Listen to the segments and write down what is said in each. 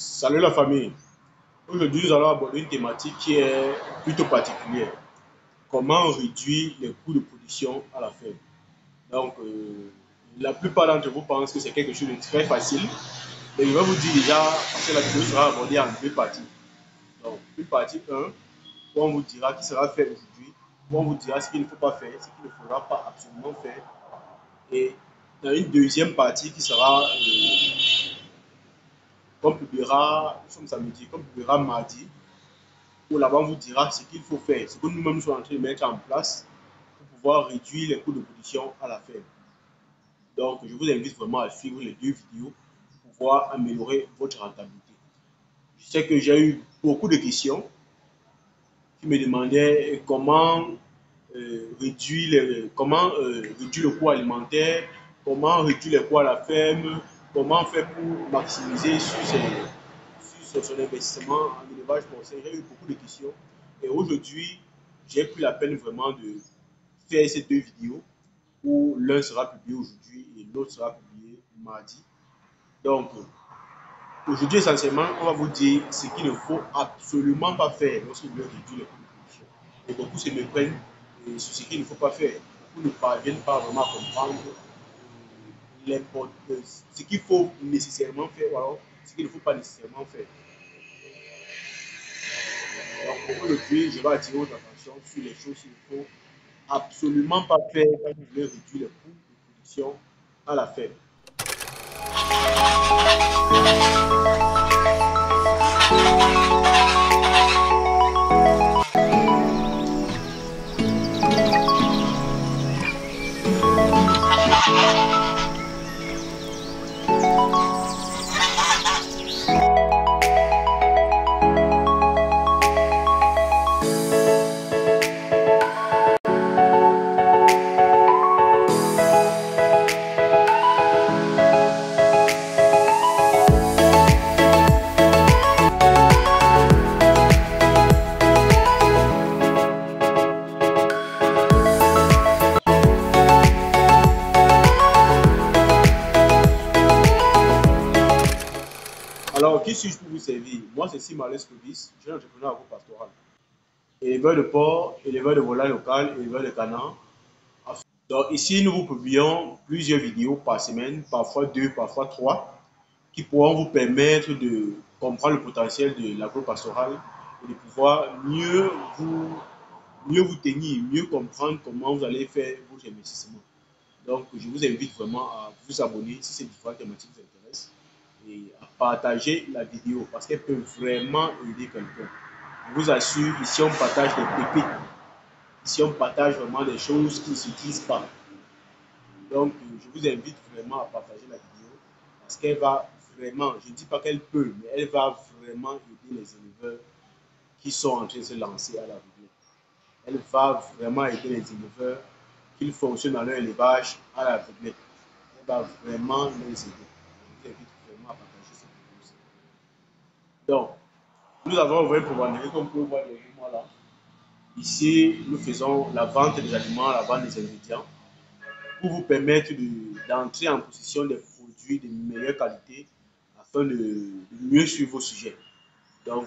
Salut la famille. Aujourd'hui, nous allons aborder une thématique qui est plutôt particulière. Comment réduire les coûts de production à la ferme. Donc, la plupart d'entre vous pensent que c'est quelque chose de très facile. Mais je vais vous dire déjà, parce que la vidéo sera abordée en deux parties. Donc, une partie 1, où on vous dira ce qui sera fait aujourd'hui, où on vous dira ce qu'il ne faut pas faire, ce qu'il ne faudra pas absolument faire. Et dans une deuxième partie qui sera qu'on publiera, nous sommes samedi, qu'on publiera mardi, où là-bas on vous dira ce qu'il faut faire, ce que nous-mêmes sommes en train de mettre en place pour pouvoir réduire les coûts de production à la ferme. Donc, je vous invite vraiment à suivre les deux vidéos pour pouvoir améliorer votre rentabilité. Je sais que j'ai eu beaucoup de questions qui me demandaient réduire le coût alimentaire, comment réduire les coûts à la ferme, comment faire pour maximiser sur son investissement en élevage porcin. J'ai eu beaucoup de questions. Et aujourd'hui, j'ai pris la peine vraiment de faire ces deux vidéos où l'un sera publié aujourd'hui et l'autre sera publié mardi. Donc, aujourd'hui, essentiellement, on va vous dire ce qu'il ne faut absolument pas faire lorsque vous voulez réduire les coûts de production. Et beaucoup se méprennent sur ce qu'il ne faut pas faire. Beaucoup ne parviennent pas vraiment à comprendre ce qu'il faut nécessairement faire ou alors ce qu'il ne faut pas nécessairement faire. Donc, aujourd'hui, je vais attirer votre attention sur les choses qu'il ne faut absolument pas faire quand vous voulez réduire les coûts de production à la ferme. Alors, qui suis-je pour vous servir? Moi, c'est Simales Kobis, jeune entrepreneur agropastoral. Éleveur de porc, éleveur de volailles locales, éleveur de canards. Donc, ici, nous vous publions plusieurs vidéos par semaine, parfois deux, parfois trois, qui pourront vous permettre de comprendre le potentiel de l'agropastoral et de pouvoir mieux vous tenir, mieux comprendre comment vous allez faire votre investissement. Donc, je vous invite vraiment à vous abonner si ces différentes thématiques vous intéressent et à partager la vidéo parce qu'elle peut vraiment aider quelqu'un. Je vous assure, ici on partage des pépites. Ici on partage vraiment des choses qui ne s'utilisent pas. Donc, je vous invite vraiment à partager la vidéo parce qu'elle va vraiment, je ne dis pas qu'elle peut, mais elle va vraiment aider les éleveurs qui sont en train de se lancer à la vidéo. Elle va vraiment aider les éleveurs qui fonctionnent dans leur élevage à la vidéo. Elle va vraiment les aider. Je vous invite vraiment à partager cette vidéo. Donc, nous avons ouvert une programmerie comme vous pouvez voir derrière moi là. Ici, nous faisons la vente des aliments, la vente des ingrédients pour vous permettre d'entrer en possession des produits de meilleure qualité afin de mieux suivre vos sujets. Donc,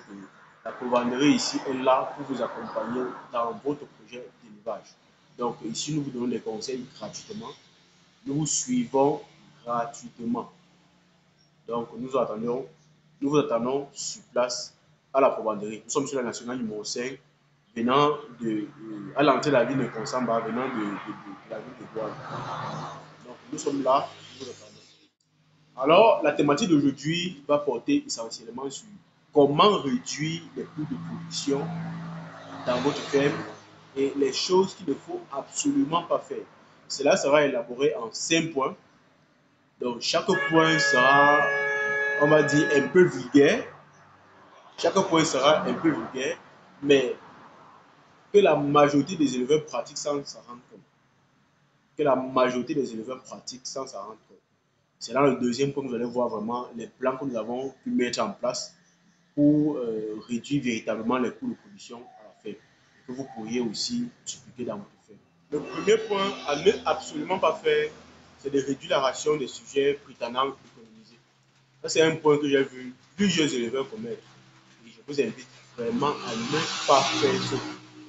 la commanderie ici est là pour vous accompagner dans votre projet d'élevage. Donc, ici, nous vous donnons des conseils gratuitement. Nous vous suivons gratuitement. Donc, nous vous attendons sur place à la commanderie. Nous sommes sur la nationale numéro 5, venant à l'entrée de la ville de Consamba, venant de la ville de Douane. Donc, nous sommes là, nous vous attendons. Alors, la thématique d'aujourd'hui va porter essentiellement sur comment réduire les coûts de production dans votre ferme et les choses qu'il ne faut absolument pas faire. Cela sera élaboré en 5 points. Donc, chaque point sera, on va dire, un peu vulgaire. Chaque point sera un peu vulgaire, mais que la majorité des éleveurs pratiquent sans s'en rendre compte. Que la majorité des éleveurs pratiquent sans s'en rendre compte. C'est dans le deuxième point que vous allez voir vraiment les plans que nous avons pu mettre en place pour réduire véritablement les coûts de production à la ferme. Que vous pourriez aussi dupliquer dans votre ferme. Le premier point à ne absolument pas faire, c'est de réduire la ration des sujets prétendant économiser. Ça, c'est un point que j'ai vu plusieurs éleveurs commettre. Et je vous invite vraiment à ne pas faire ça.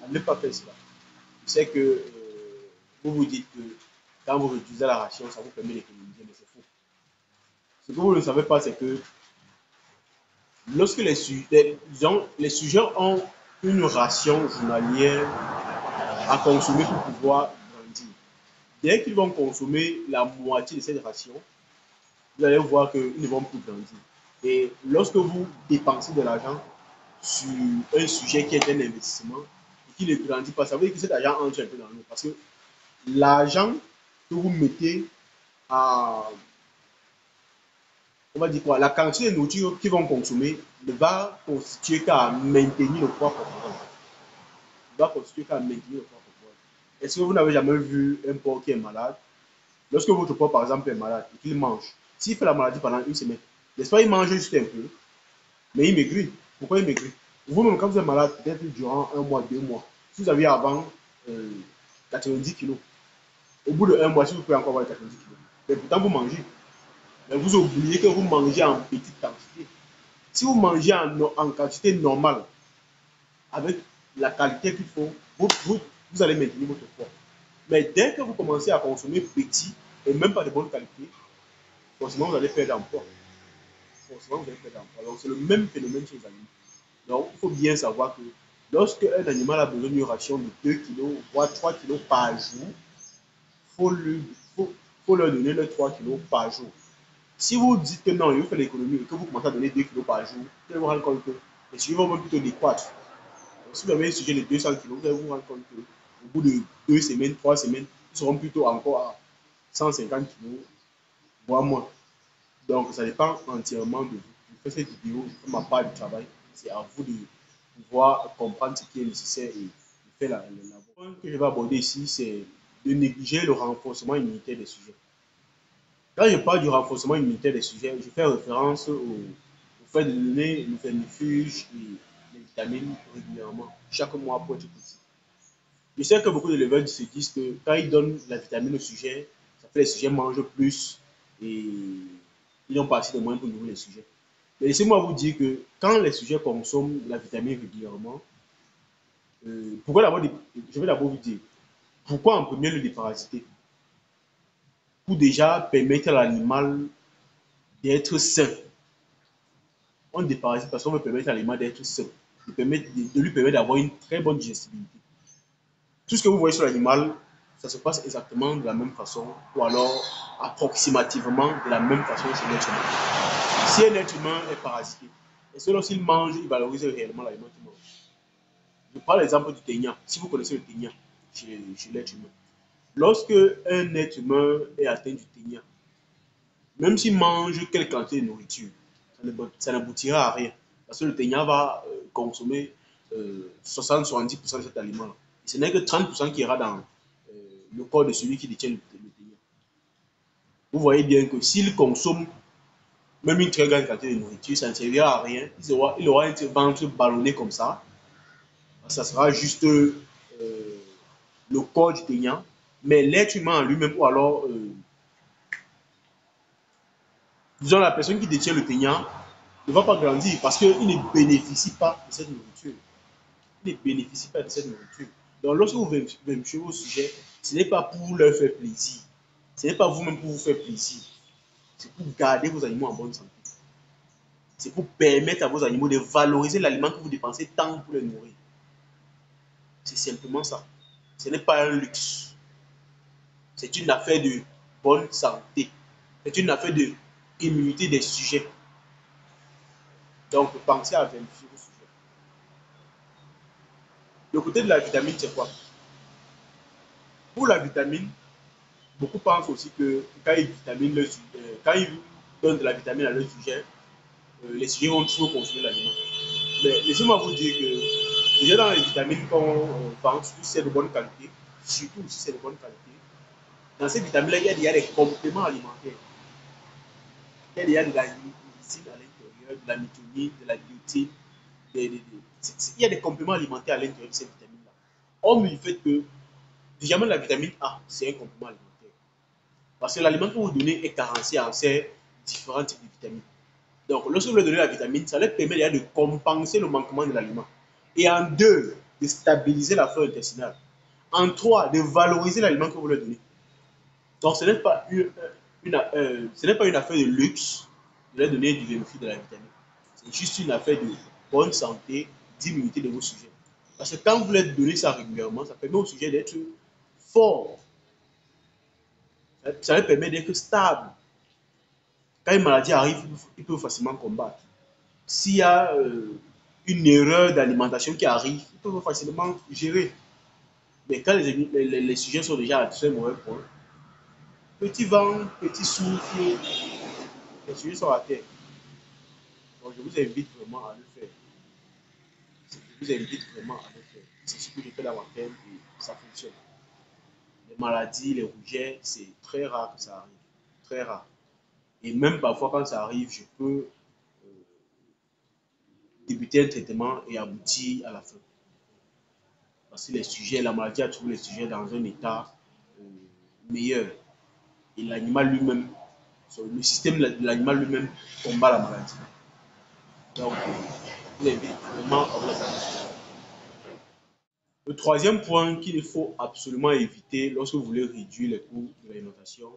À ne pas faire cela. Je sais que vous vous dites que quand vous réduisez la ration, ça vous permet d'économiser, mais c'est faux. Ce que vous ne savez pas, c'est que lorsque les sujets ont une ration journalière à consommer pour pouvoir grandir, dès qu'ils vont consommer la moitié de cette ration, vous allez voir qu'ils ne vont plus grandir. Et lorsque vous dépensez de l'argent sur un sujet qui est un investissement et qui ne grandit pas, ça veut dire que cet argent entre un peu dans l'eau. Parce que l'argent que vous mettez à, on va dire quoi, la quantité de nourriture qu'ils vont consommer ne va constituer qu'à maintenir le poids corporel. Ne va constituer qu'à maintenir le poids corporel. Est-ce que vous n'avez jamais vu un porc qui est malade? Lorsque votre porc, par exemple, est malade et qu'il mange, s'il fait la maladie pendant une semaine, n'est-ce pas, il mange juste un peu, mais il maigrit. Pourquoi il maigrit? Vous-même, quand vous êtes malade, peut-être durant un mois, 2 mois, si vous aviez avant 90 kilos, au bout de un mois, si vous pouvez encore avoir 90 kilos, mais pourtant vous mangez. Mais vous oubliez que vous mangez en petite quantité. Si vous mangez en quantité normale, avec la qualité qu'il faut, vous allez maintenir votre poids. Mais dès que vous commencez à consommer petit et même pas de bonne qualité, forcément vous allez perdre en poids. Forcément vous allez perdre en poids. Donc c'est le même phénomène chez les animaux. Donc il faut bien savoir que lorsque un animal a besoin d'une ration de 2 kg, voire 3 kg par jour, il faut leur donner les 3 kg par jour. Si vous dites que non, il faut faire l'économie et que vous commencez à donner 2 kg par jour, vous allez vous rendre compte que les sujets vont même plutôt décroître. Si vous avez un sujet de 200 kg, vous allez vous rendre compte qu'au bout de 2 semaines, 3 semaines, ils seront plutôt encore à 150 kg, voire moins. Donc, ça dépend entièrement de vous. Je fais cette vidéo, je fais ma part du travail. C'est à vous de pouvoir comprendre ce qui est nécessaire et de faire la. Le point que je vais aborder ici, c'est de négliger le renforcement immunitaire des sujets. Quand je parle du renforcement immunitaire des sujets, je fais référence au fait de donner le vermifuge et les vitamines régulièrement, chaque mois pour être précis. Je sais que beaucoup d'éleveurs se disent que quand ils donnent la vitamine au sujet, ça fait que les sujets mangent plus et ils n'ont pas assez de moyens pour nourrir les sujets. Mais laissez-moi vous dire que quand les sujets consomment la vitamine régulièrement, pourquoi d'abord, je vais d'abord vous dire, pourquoi en premier le déparasiter? Pour déjà permettre à l'animal d'être sain. On déparasite parce qu'on veut permettre à l'animal d'être sain, de lui permettre d'avoir une très bonne digestibilité. Tout ce que vous voyez sur l'animal, ça se passe exactement de la même façon ou alors approximativement de la même façon chez l'être humain. Si un être humain est parasité, et que lorsqu'il mange, il valorise réellement l'aliment qu'il mange? Je prends l'exemple du ténia. Si vous connaissez le ténia chez l'être humain, lorsque un être humain est atteint du ténia, même s'il mange quelle quantité de nourriture, ça n'aboutira à rien. Parce que le ténia va consommer 60-70% de cet aliment-là. Et ce n'est que 30% qui ira dans le corps de celui qui détient le ténia. Vous voyez bien que s'il consomme même une très grande quantité de nourriture, ça ne servira à rien. Il aura un ventre ballonné comme ça. Ça sera juste le corps du ténia. Mais l'être humain en lui-même, ou alors, disons, la personne qui détient le ténia, ne va pas grandir parce qu'il ne bénéficie pas de cette nourriture. Il ne bénéficie pas de cette nourriture. Donc, lorsque vous vérifiez vos sujets, ce n'est pas pour leur faire plaisir. Ce n'est pas vous-même pour vous faire plaisir. C'est pour garder vos animaux en bonne santé. C'est pour permettre à vos animaux de valoriser l'aliment que vous dépensez tant pour les nourrir. C'est simplement ça. Ce n'est pas un luxe. C'est une affaire de bonne santé. C'est une affaire de immunité des sujets. Donc, pensez à vérifier vos sujets. Le côté de la vitamine, c'est quoi? Pour la vitamine, beaucoup pensent aussi que quand ils donnent de la vitamine à leur sujet, les sujets vont toujours consommer l'aliment. Mais laissez-moi vous dire que déjà dans les vitamines qu'on vend, surtout si c'est de bonne qualité, dans ces vitamines-là, il y a déjà des compléments alimentaires. Il y a déjà de la lysine à l'intérieur, de la méthionine, de la biotine. Il y a des compléments alimentaires à l'intérieur de ces vitamines-là. Hormis le fait que, déjà même la vitamine A, c'est un complément alimentaire. Parce que l'aliment que vous donnez est carencé en ces différents types de vitamines. Donc, lorsque vous leur donnez la vitamine, ça leur permet déjà de compenser le manquement de l'aliment. Et en deux, de stabiliser la flore intestinale. En trois, de valoriser l'aliment que vous leur donnez. Donc, ce n'est pas une affaire de luxe de leur donner du bénéfice de la vitamine. C'est juste une affaire de bonne santé, d'immunité de vos sujets. Parce que quand vous leur donnez ça régulièrement, ça permet aux sujets d'être forts. Ça leur permet d'être stables. Quand une maladie arrive, ils peuvent facilement combattre. S'il y a une erreur d'alimentation qui arrive, ils peuvent facilement gérer. Mais quand les sujets sont déjà à très mauvais point, petit vent, petit souffle, les sujets sont à terre. Donc je vous invite vraiment à le faire. Je vous invite vraiment à le faire. C'est ce que je fais dans ma ferme et ça fonctionne. Les maladies, les rougets, c'est très rare que ça arrive. Très rare. Et même parfois quand ça arrive, je peux débuter un traitement et aboutir à la fin. Parce que les sujets, la maladie a trouvé les sujets dans un état euh, meilleur. Et l'animal lui-même, le système de l'animal lui-même combat la maladie. Donc, je vous invite vraiment à vous la faire. Le troisième point qu'il faut absolument éviter lorsque vous voulez réduire les coûts de l'alimentation,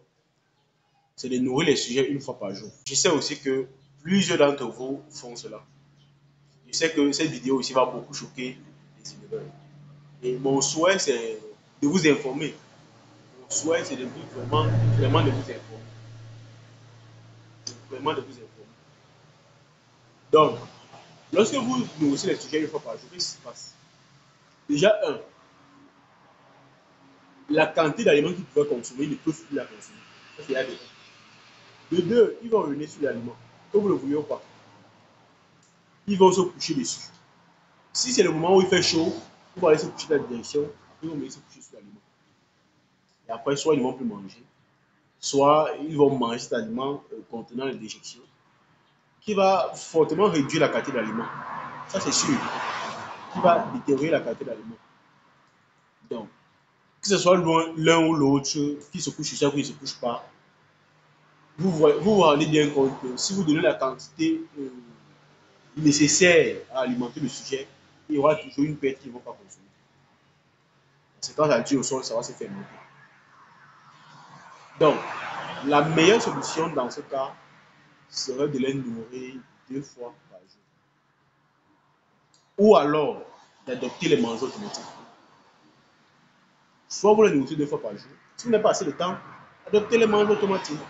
c'est de nourrir les sujets une fois par jour. Je sais aussi que plusieurs d'entre vous font cela. Je sais que cette vidéo aussi va beaucoup choquer les éleveurs. Et mon souhait, c'est de vous informer. Mon souhait, c'est de vous vraiment de vous informer. Vraiment de vous informer. Donc, lorsque vous nourrissez les sujets une fois par jour, qu'est-ce qui se passe? Déjà, la quantité d'aliments qu'ils pouvaient consommer, ils ne peuvent plus la consommer. Ça, c'est de un. De deux, ils vont revenir sur l'aliment. Que vous le voyez ou pas, ils vont se coucher dessus. Si c'est le moment où il fait chaud, ils vont aller se coucher dans la direction, ils vont venir se coucher sur l'aliment. Et après, soit ils ne vont plus manger, soit ils vont manger cet aliment contenant les déjections, qui va fortement réduire la quantité d'aliments. Ça, c'est sûr. Qui va détériorer la quantité d'aliments. Donc, que ce soit l'un ou l'autre qui se couche sur ça ou qui ne se couche pas, vous rendez bien compte que si vous donnez la quantité nécessaire à alimenter le sujet, il y aura toujours une perte qu'ils ne vont pas consommer. C'est quand ça tue au sol, ça va se fermenter. Donc, la meilleure solution dans ce cas serait de les nourrir 2 fois par jour. Ou alors d'adopter les mangeaux automatiques. Soit vous les nourrissez 2 fois par jour. Si vous n'avez pas assez de temps, adoptez les mangeaux automatiques.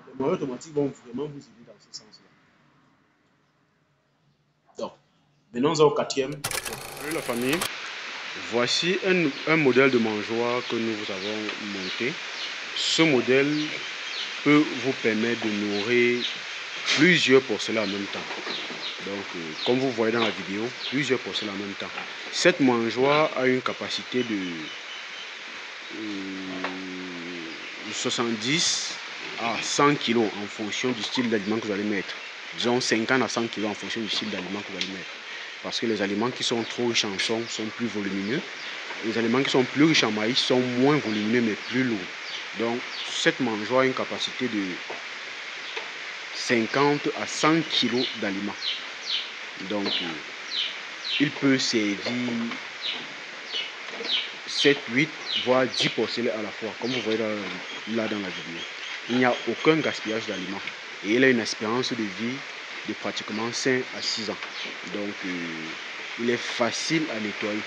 Les mangeaux automatiques vont vraiment vous aider dans ce sens-là. Donc, venons au quatrième. Salut la famille, voici un modèle de mangeoire que nous vous avons monté. Ce modèle peut vous permettre de nourrir plusieurs porcelains en même temps. Donc, comme vous voyez dans la vidéo, plusieurs porcelains en même temps. Cette mangeoire a une capacité de 70 à 100 kg en fonction du style d'aliment que vous allez mettre. Disons 50 à 100 kg en fonction du style d'aliment que vous allez mettre. Parce que les aliments qui sont trop riches en son sont plus volumineux. Les aliments qui sont plus riches en maïs sont moins volumineux mais plus lourds. Donc cette mangeoire a une capacité de 50 à 100 kg d'aliments. Donc il peut servir 7, 8, voire 10 porcelains à la fois, comme vous voyez là dans la vidéo. Il n'y a aucun gaspillage d'aliments. Et il a une espérance de vie de pratiquement 5 à 6 ans. Donc, il est facile à nettoyer.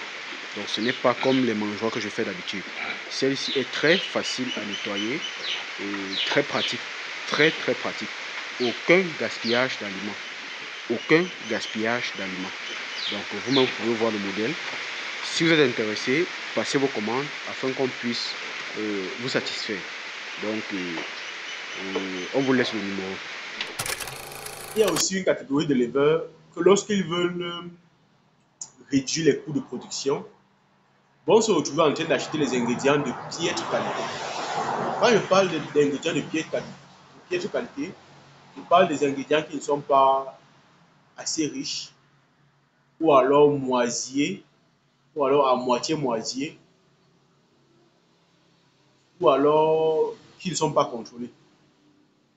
Donc, ce n'est pas comme les mangeoires que je fais d'habitude. Celle-ci est très facile à nettoyer et très pratique. Très, très pratique. Aucun gaspillage d'aliments. Aucun gaspillage d'aliments. Donc, vous-même, vous pouvez voir le modèle. Si vous êtes intéressé, passez vos commandes afin qu'on puisse vous satisfaire. Donc, on vous laisse le numéro. Il y a aussi une catégorie d'éleveurs que lorsqu'ils veulent réduire les coûts de production, vont se retrouver en train d'acheter les ingrédients de piètre qualité. Quand je parle d'ingrédients de piètre qualité, je parle des ingrédients qui ne sont pas assez riches, ou alors moisiers, ou alors à moitié moisiers, ou alors qui ne sont pas contrôlés.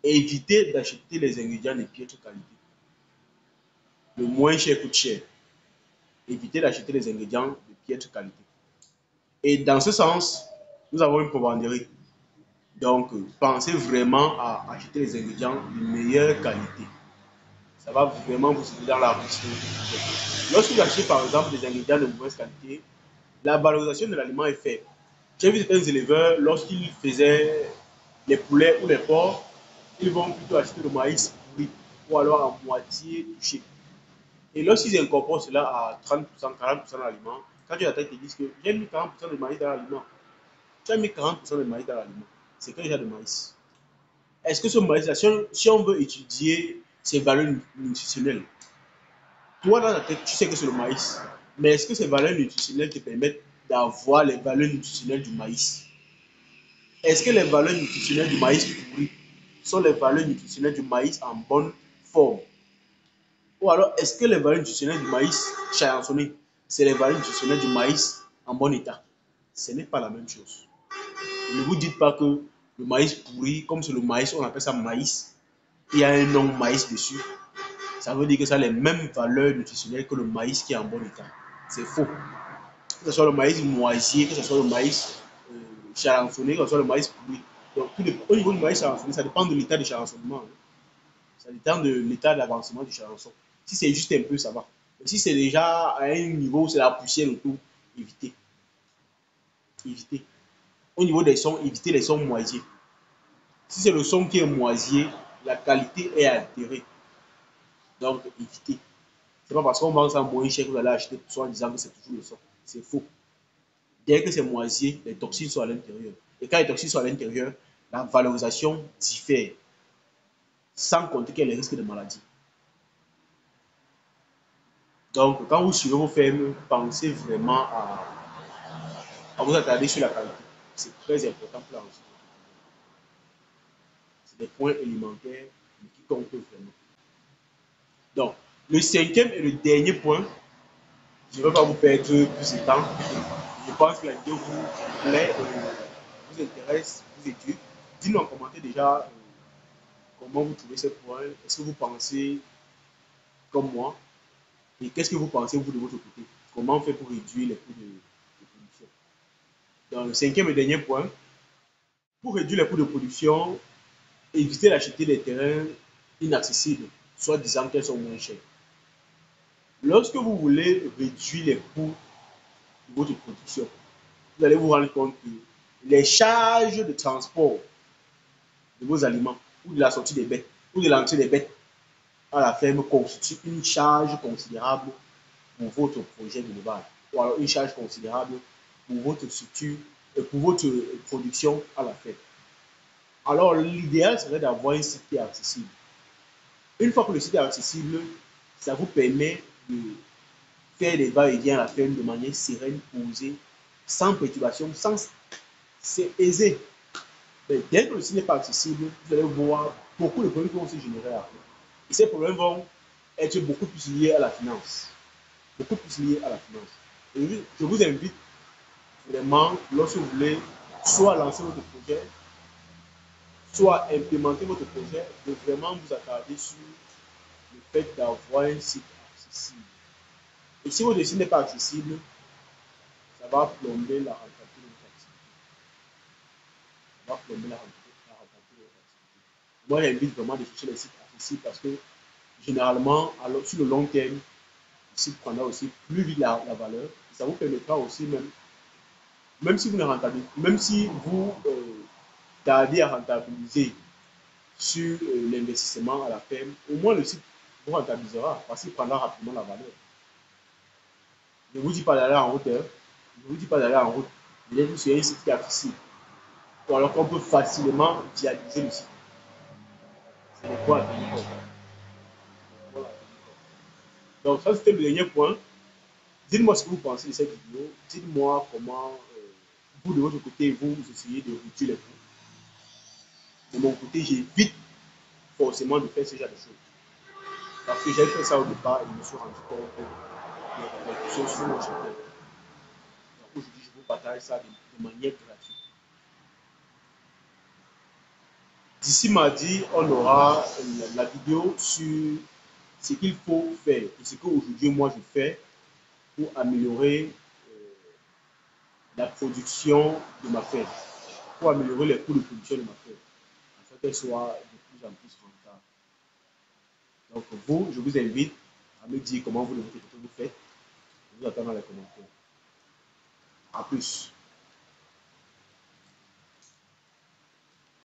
Évitez d'acheter les ingrédients de piètre qualité. le moins cher coûte cher. Évitez d'acheter des ingrédients de piètre qualité. Et dans ce sens, nous avons une commanderie. Donc, pensez vraiment à acheter des ingrédients de meilleure qualité. Ça va vraiment vous aider dans la routine. Lorsque vous achetez par exemple des ingrédients de mauvaise qualité, la valorisation de l'aliment est faible. J'ai vu certains éleveurs, lorsqu'ils faisaient les poulets ou les porcs, ils vont plutôt acheter le maïs pourri ou alors à moitié touché. Et lorsqu'ils incorporent cela à 30%, 40% de l'aliment, quand tu attaques, ils te disent que j'ai mis 40% de maïs dans l'aliment. Tu as mis 40% de maïs dans l'aliment. C'est quel genre de maïs? Est-ce que ce maïs-là, si on veut étudier ses valeurs nutritionnelles, toi dans la tête, tu sais que c'est le maïs. Mais est-ce que ces valeurs nutritionnelles te permettent d'avoir les valeurs nutritionnelles du maïs? Est-ce que les valeurs nutritionnelles du maïs pourri sont les valeurs nutritionnelles du maïs en bonne forme? Ou alors, est-ce que les valeurs nutritionnelles du maïs charançonné, c'est les valeurs nutritionnelles du maïs en bon état? Ce n'est pas la même chose. Ne vous dites pas que le maïs pourri, comme c'est le maïs, on appelle ça maïs, il y a un nom maïs dessus. Ça veut dire que ça a les mêmes valeurs nutritionnelles que le maïs qui est en bon état. C'est faux. Que ce soit le maïs moisier, que ce soit le maïs charançonné, que ce soit le maïs pourri. Donc, au niveau du maïs charançonné, ça dépend de l'état de charançonnement. Ça dépend de l'état d'avancement du charançon. Si c'est juste un peu, ça va. Mais si c'est déjà à un niveau où c'est la poussière autour, évitez. Évitez. Au niveau des sons, évitez les sons moisiers. Si c'est le son qui est moisier, la qualité est altérée. Donc, évitez. C'est pas parce qu'on vend ça moins cher que vous allez acheter soit en disant que c'est toujours le son. C'est faux. Dès que c'est moisier, les toxines sont à l'intérieur. Et quand les toxines sont à l'intérieur, la valorisation diffère. Sans compter qu'il y a les risques de maladie. Donc, quand vous suivez vos fermes, pensez vraiment à vous attarder sur la qualité. C'est très important pour la réussite. C'est des points élémentaires qui comptent vraiment. Donc, le cinquième et le dernier point, je ne veux pas vous perdre plus de temps. Je pense que la vidéo vous plaît, vous intéresse, vous éduque. Dites-nous en commentaire déjà comment vous trouvez ce point. Est-ce que vous pensez comme moi? Et qu'est-ce que vous pensez vous de votre côté? Comment on fait pour réduire les coûts de production? Dans le cinquième et dernier point, pour réduire les coûts de production, évitez d'acheter des terrains inaccessibles, soit disant qu'elles sont moins chères. Lorsque vous voulez réduire les coûts de votre production, vous allez vous rendre compte que les charges de transport de vos aliments ou de la sortie des bêtes ou de l'entrée des bêtes à la ferme constituent une charge considérable pour votre projet d'élevage ou alors une charge considérable pour votre structure et pour votre production à la ferme. Alors, l'idéal serait d'avoir un site qui est accessible. Une fois que le site est accessible, ça vous permet de faire des va-et-vient à la ferme de manière sereine, posée, sans perturbation, c'est aisé. Mais dès que le site n'est pas accessible, vous allez voir beaucoup de problèmes qui vont se générer après. Et ces problèmes vont être beaucoup plus liés à la finance. Beaucoup plus liés à la finance. Et je vous invite vraiment, lorsque vous voulez soit lancer votre projet, soit implémenter votre projet, de vraiment vous attarder sur le fait d'avoir un site accessible. Et si votre site n'est pas accessible, ça va plomber la rentabilité de votre activité. Ça va plomber la rentabilité de votre activité. Moi, j'invite vraiment de chercher les sites accessibles parce que généralement, alors, sur le long terme, le site prendra aussi plus vite la valeur. Et ça vous permettra aussi même si vous ne rentabilisez, même si vous tardez à rentabiliser sur l'investissement à la ferme, au moins le site vous rentabilisera parce qu'il prendra rapidement la valeur. Je ne vous dis pas d'aller en hauteur, je ne vous dis pas d'aller en route, mais vous sur un site qui est accessible. Ou alors qu'on peut facilement viabiliser le site. C'est le point à tenir compte. Donc ça c'était le dernier point. Dites-moi ce que vous pensez de cette vidéo. Dites-moi comment vous de votre côté vous essayez de réduire les coûts. De mon côté, j'évite forcément de faire ce genre de choses. Parce que j'ai fait ça au départ et je me suis rendu compte que les répercussions sur mon château. Donc aujourd'hui, je vous partage ça de manière gratuite. D'ici mardi, on aura la vidéo sur ce qu'il faut faire et ce qu'aujourd'hui moi je fais pour améliorer la production de ma ferme, pour améliorer les coûts de production de ma ferme, afin qu'elle soit de plus en plus rentable. Donc vous, je vous invite à me dire comment vous de votre côté vous faites. Je vous attends dans les commentaires. À plus.